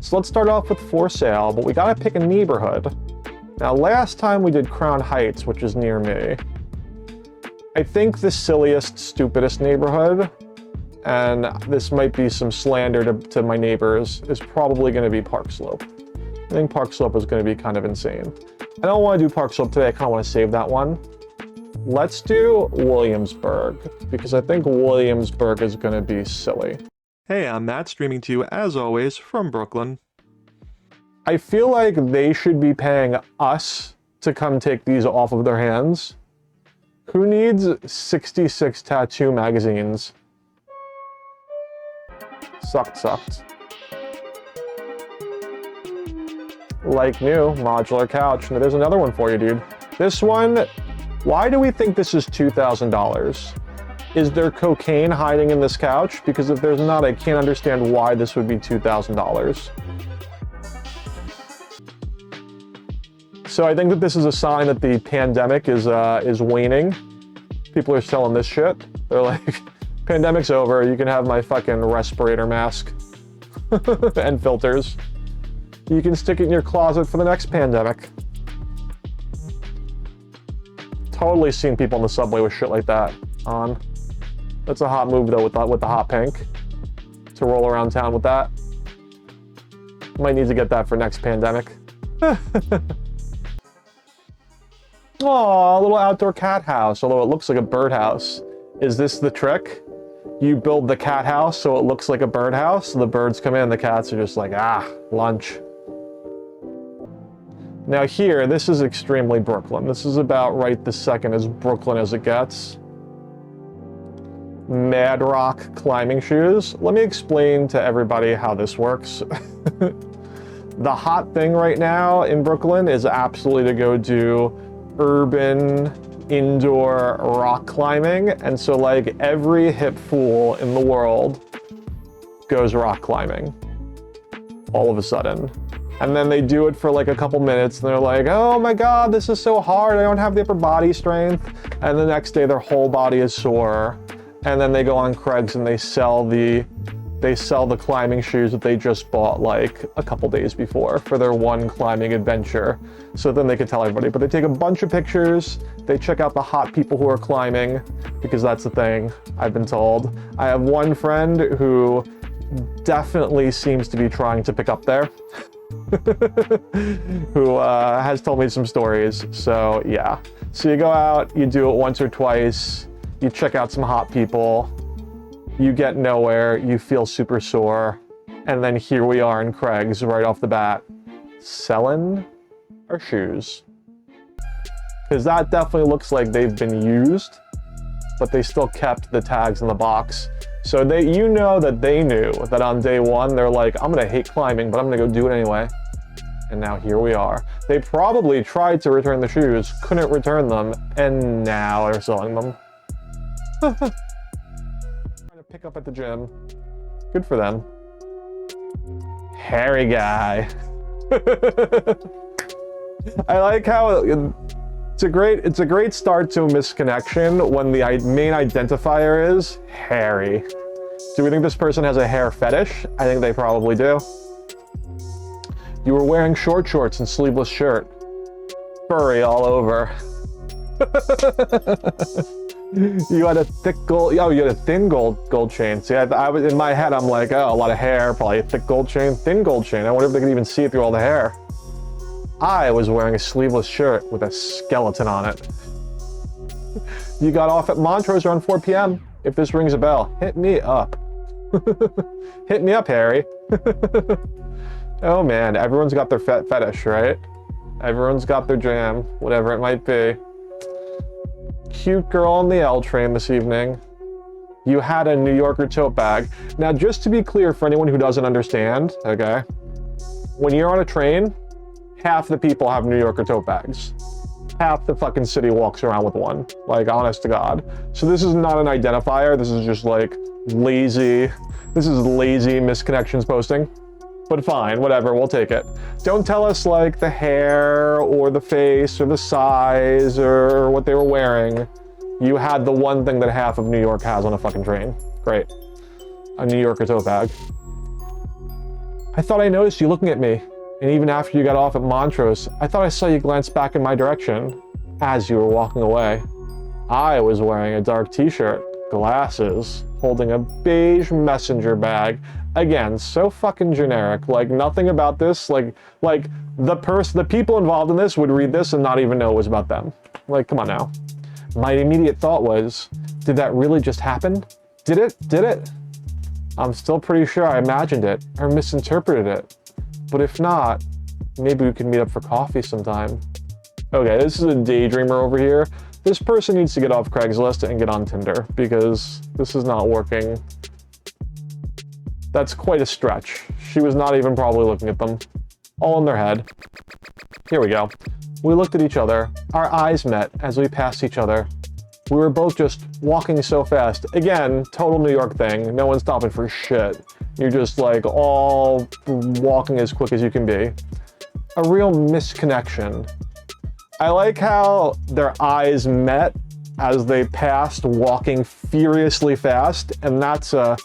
So let's start off with for sale, but we gotta pick a neighborhood. Now, last time we did Crown Heights, which is near me. I think the silliest, stupidest neighborhood, and this might be some slander to my neighbors, is probably gonna be Park Slope. I think Park Slope is gonna be kind of insane. I don't wanna do Park Slope today, I kinda wanna save that one. Let's do Williamsburg, because I think Williamsburg is gonna be silly. Hey, I'm Matt, streaming to you, as always, from Brooklyn. I feel like they should be paying us to come take these off of their hands. Who needs 66 tattoo magazines? Sucked. Like new, modular couch. Now there's another one for you, dude. This one, why do we think this is $2,000? Is there cocaine hiding in this couch? Because if there's not, I can't understand why this would be $2,000. So I think that this is a sign that the pandemic is waning. People are selling this shit. They're like, pandemic's over, you can have my fucking respirator mask and filters. You can stick it in your closet for the next pandemic. Totally seen people on the subway with shit like that on. That's a hot move though with the hot pink. To roll around town with that. Might need to get that for next pandemic. Aw, a little outdoor cat house, although it looks like a birdhouse. Is this the trick? You build the cat house so it looks like a birdhouse, so the birds come in, the cats are just like, lunch. Now here, this is extremely Brooklyn. This is about right this second as Brooklyn as it gets. Mad Rock climbing shoes. Let me explain to everybody how this works. The hot thing right now in Brooklyn is absolutely to go do urban indoor rock climbing, and so like every hip fool in the world goes rock climbing all of a sudden, and then they do it for like a couple minutes and they're like, oh my god, this is so hard, I don't have the upper body strength, and the next day their whole body is sore, and then they go on Craigslist and they sell the climbing shoes that they just bought like a couple days before for their one climbing adventure. So then they can tell everybody. But they take a bunch of pictures, they check out the hot people who are climbing, because that's the thing, I've been told. I have one friend who definitely seems to be trying to pick up there, who has told me some stories. So yeah. So you go out, you do it once or twice, you check out some hot people, you get nowhere, you feel super sore, and then here we are in Craig's right off the bat, selling our shoes. Because that definitely looks like they've been used, but they still kept the tags in the box. So you know that they knew that on day one, they're like, I'm gonna hate climbing, but I'm gonna go do it anyway. And now here we are. They probably tried to return the shoes, couldn't return them, and now they're selling them. Pick up at the gym. Good for them. Hairy guy. I like how it's a great start to a misconnection when the main identifier is hairy. Do we think this person has a hair fetish? I think they probably do. You were wearing short shorts and sleeveless shirt. Furry all over. You had a thick gold, you had a thin gold chain. See, I was in my head, I'm like, oh, a lot of hair, probably a thick gold chain, thin gold chain. I wonder if they could even see through all the hair. I was wearing a sleeveless shirt with a skeleton on it. You got off at Montrose around 4 p.m. If this rings a bell, hit me up. Hit me up, Harry. Oh man, everyone's got their fetish, right? Everyone's got their jam, whatever it might be. Cute girl on the L train this evening. You had a New Yorker tote bag. Now, just to be clear for anyone who doesn't understand, okay? When you're on a train, half the people have New Yorker tote bags. Half the fucking city walks around with one. Like, honest to God. So this is not an identifier. This is just like lazy misconnections posting. But fine, whatever, we'll take it. Don't tell us like the hair or the face or the size or what they were wearing. You had the one thing that half of New York has on a fucking train. Great. A New Yorker tote bag. I thought I noticed you looking at me, and even after you got off at Montrose, I thought I saw you glance back in my direction as you were walking away. I was wearing a dark t-shirt, glasses, holding a beige messenger bag. Again, so fucking generic. Like, nothing about this, like the people involved in this would read this and not even know it was about them. Like, come on now. My immediate thought was, did that really just happen? Did it? Did it? I'm still pretty sure I imagined it or misinterpreted it. But if not, maybe we can meet up for coffee sometime. Okay, this is a daydreamer over here. This person needs to get off Craigslist and get on Tinder because this is not working. That's quite a stretch. She was not even probably looking at them. All in their head. Here we go. We looked at each other. Our eyes met as we passed each other. We were both just walking so fast. Again, total New York thing. No one's stopping for shit. You're just like all walking as quick as you can be. A real misconnection. I like how their eyes met as they passed walking furiously fast, and that's a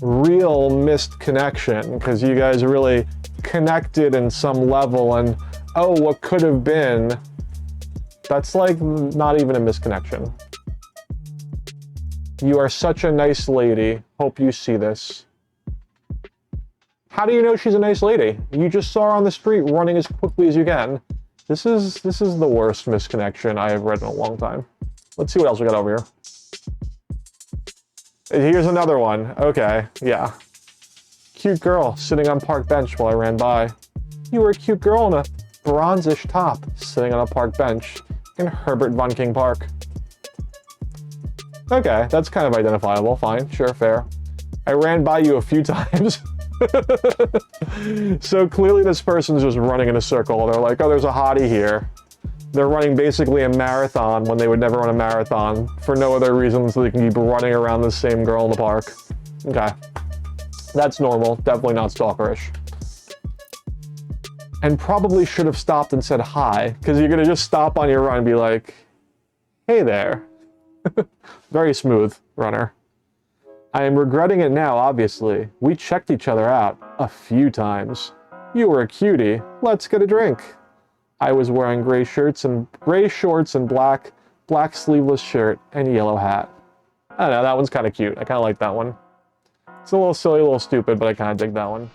real missed connection because you guys really connected in some level, and oh, what could have been, that's like not even a misconnection. You are such a nice lady. Hope you see this. How do you know she's a nice lady? You just saw her on the street running as quickly as you can. This is the worst misconnection I have read in a long time. Let's see what else we got over here. Here's another one. Okay, yeah. Cute girl sitting on park bench while I ran by. You were a cute girl in a bronzish top sitting on a park bench in Herbert von King Park. Okay, that's kind of identifiable. Fine, sure, fair. I ran by you a few times. So clearly this person's just running in a circle. They're like, oh, there's a hottie here. They're running basically a marathon when they would never run a marathon for no other reason so they can keep running around the same girl in the park. Okay. That's normal. Definitely not stalkerish. And probably should have stopped and said hi, because you're going to just stop on your run and be like, hey there. Very smooth runner. I am regretting it now, obviously. We checked each other out a few times. You were a cutie. Let's get a drink. I was wearing gray shorts and black sleeveless shirt and yellow hat. I don't know, that one's kind of cute. I kind of like that one. It's a little silly, a little stupid, but I kind of dig that one.